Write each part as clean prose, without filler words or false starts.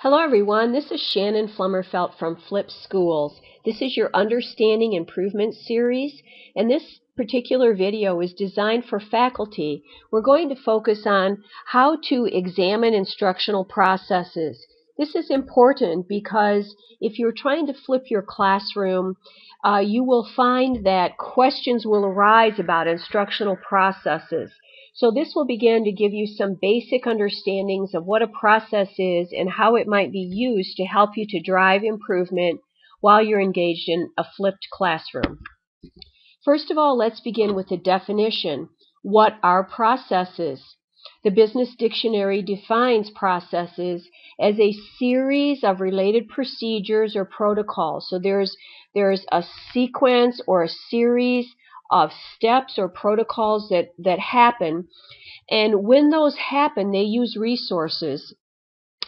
Hello everyone, this is Shannon Flummerfelt from Flip Schools. This is your Understanding Improvement series, and this particular video is designed for faculty. We're going to focus on how to examine instructional processes. This is important because if you're trying to flip your classroom, you will find that questions will arise about instructional processes. So this will begin to give you some basic understandings of what a process is and how it might be used to help you to drive improvement while you're engaged in a flipped classroom. First of all, let's begin with the definition. What are processes? The Business Dictionary defines processes as a series of related procedures or protocols. So there's a sequence or a series of steps or protocols that happen, and when those happen, they use resources.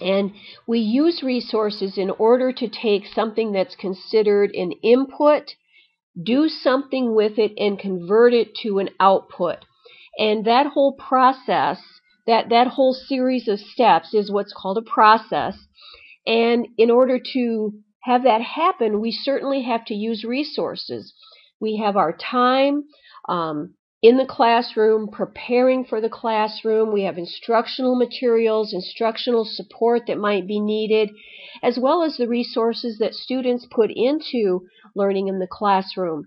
And we use resources in order to take something that's considered an input, do something with it, and convert it to an output. And that whole process, that whole series of steps is what's called a process. And in order to have that happen, we certainly have to use resources. We have our time in the classroom, preparing for the classroom. We have instructional materials, instructional support that might be needed, as well as the resources that students put into learning in the classroom.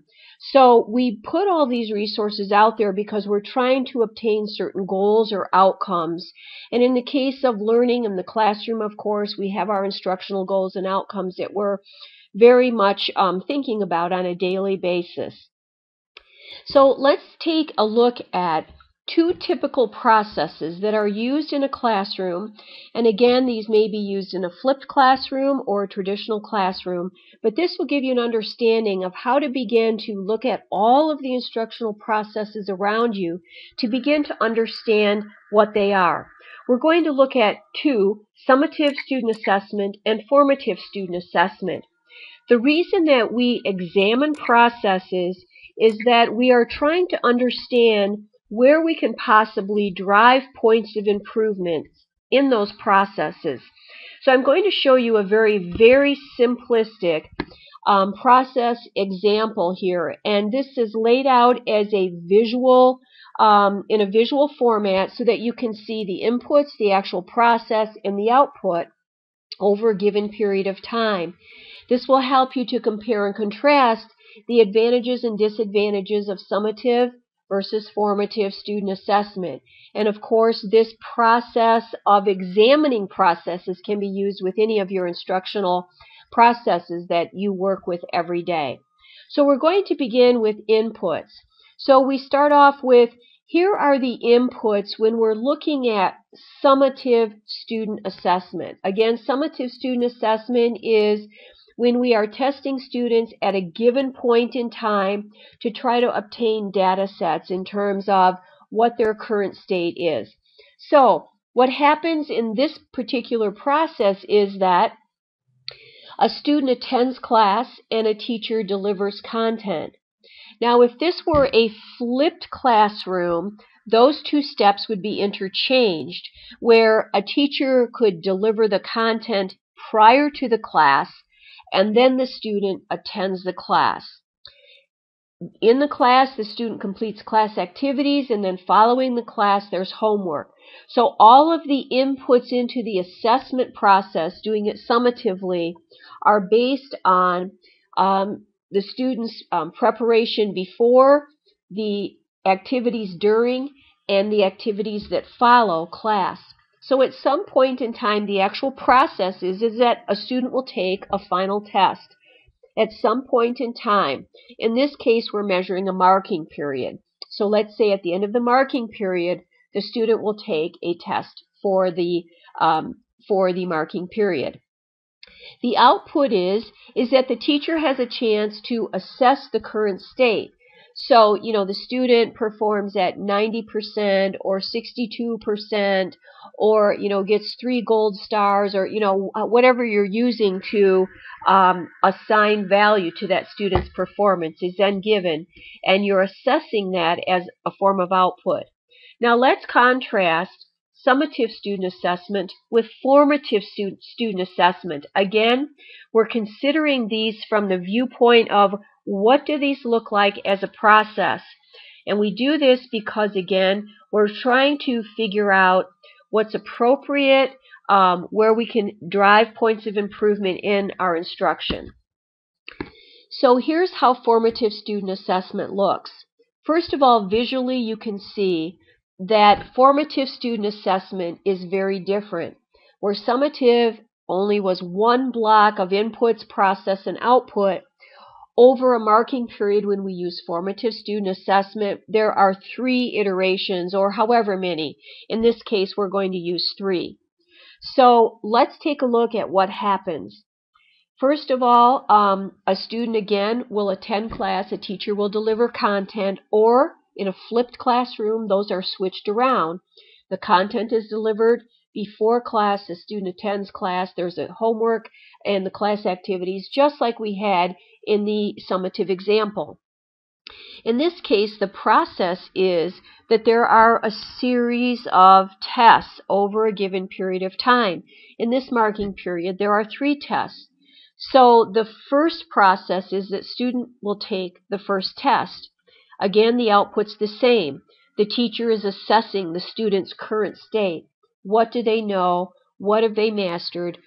So we put all these resources out there because we're trying to obtain certain goals or outcomes. And in the case of learning in the classroom, of course, we have our instructional goals and outcomes that we're very much thinking about on a daily basis. So let's take a look at two typical processes that are used in a classroom. And again, these may be used in a flipped classroom or a traditional classroom, but this will give you an understanding of how to begin to look at all of the instructional processes around you to begin to understand what they are. We're going to look at two: summative student assessment and formative student assessment. The reason that we examine processes is that we are trying to understand where we can possibly drive points of improvement in those processes. So I'm going to show you a very simplistic process example here, and this is laid out as a visual in a visual format so that you can see the inputs, the actual process, and the output over a given period of time. This will help you to compare and contrast the advantages and disadvantages of summative versus formative student assessment. And of course, this process of examining processes can be used with any of your instructional processes that you work with every day. So we're going to begin with inputs. So we start off with, here are the inputs when we're looking at summative student assessment. Again, summative student assessment is when we are testing students at a given point in time to try to obtain data sets in terms of what their current state is. So what happens in this particular process is that a student attends class and a teacher delivers content. Now, if this were a flipped classroom, those two steps would be interchanged, where a teacher could deliver the content prior to the class, and then the student attends the class. In the class, the student completes class activities, and then following the class, there's homework. So all of the inputs into the assessment process, doing it summatively, are based on the student's preparation before, the activities during, and the activities that follow class. So at some point in time, the actual process is that a student will take a final test at some point in time. In this case, we're measuring a marking period. So let's say at the end of the marking period, the student will take a test for the marking period. The output is that the teacher has a chance to assess the current state. So, the student performs at 90% or 62% or, gets 3 gold stars or, whatever you're using to assign value to that student's performance is then given, and you're assessing that as a form of output. Now let's contrast summative student assessment with formative student assessment. Again, we're considering these from the viewpoint of what do these look like as a process. And we do this because, again, we're trying to figure out what's appropriate, where we can drive points of improvement in our instruction. So here's how formative student assessment looks. First of all, visually you can see that formative student assessment is very different. Where summative only was one block of inputs, process, and output, over a marking period when we use formative student assessment, there are 3 iterations, or however many. In this case, we're going to use 3. So let's take a look at what happens. First of all, a student again will attend class, a teacher will deliver content, or in a flipped classroom, those are switched around. The content is delivered before class, the student attends class, there's a homework and the class activities, just like we had in the summative example. In this case, the process is that there are a series of tests over a given period of time. In this marking period, there are 3 tests. So the first process is that student will take the first test. Again, the output's the same. The teacher is assessing the student's current state. What do they know? What have they mastered?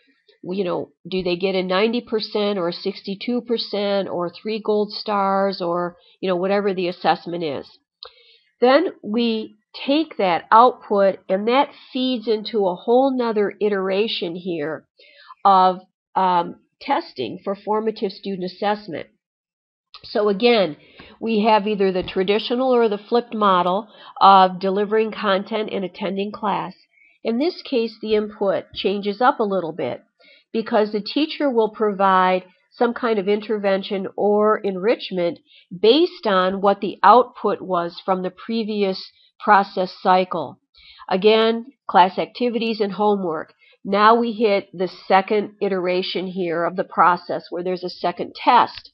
Do they get a 90% or a 62% or 3 gold stars or, whatever the assessment is. Then we take that output and that feeds into a whole nother iteration here of testing for formative student assessment. So again, we have either the traditional or the flipped model of delivering content and attending class. In this case, the input changes up a little bit because the teacher will provide some kind of intervention or enrichment based on what the output was from the previous process cycle. Again, class activities and homework. Now we hit the second iteration here of the process where there's a second test.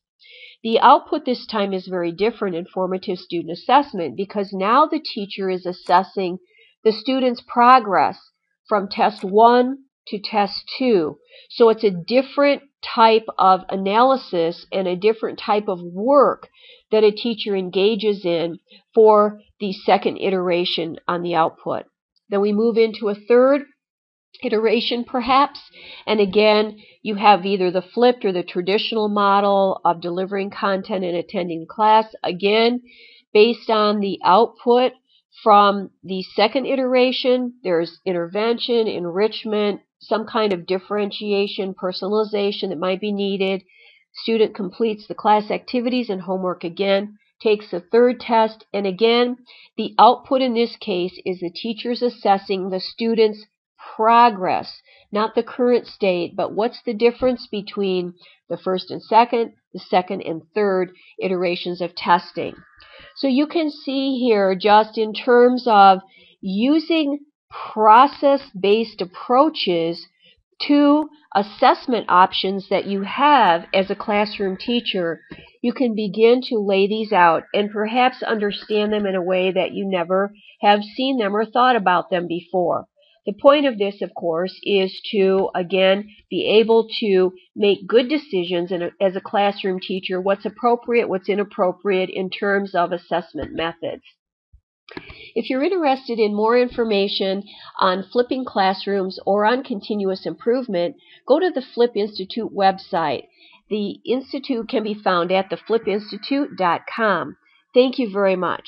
The output this time is very different in formative student assessment because now the teacher is assessing the student's progress from test 1 to test 2. So it's a different type of analysis and a different type of work that a teacher engages in for the second iteration on the output. Then we move into a third iteration perhaps, and again you have either the flipped or the traditional model of delivering content and attending class, again based on the output from the second iteration. There's intervention, enrichment, some kind of differentiation, personalization that might be needed. Student completes the class activities and homework again, takes the third test, and again the output in this case is the teacher's assessing the student's progress, not the current state, but what's the difference between the first and second, the second and third iterations of testing. So you can see here, just in terms of using process-based approaches to assessment options that you have as a classroom teacher, you can begin to lay these out and perhaps understand them in a way that you never have seen them or thought about them before. The point of this, of course, is to, again, be able to make good decisions as a classroom teacher, what's appropriate, what's inappropriate in terms of assessment methods. If you're interested in more information on flipping classrooms or on continuous improvement, go to the Flip Institute website. The Institute can be found at theflipinstitute.com. Thank you very much.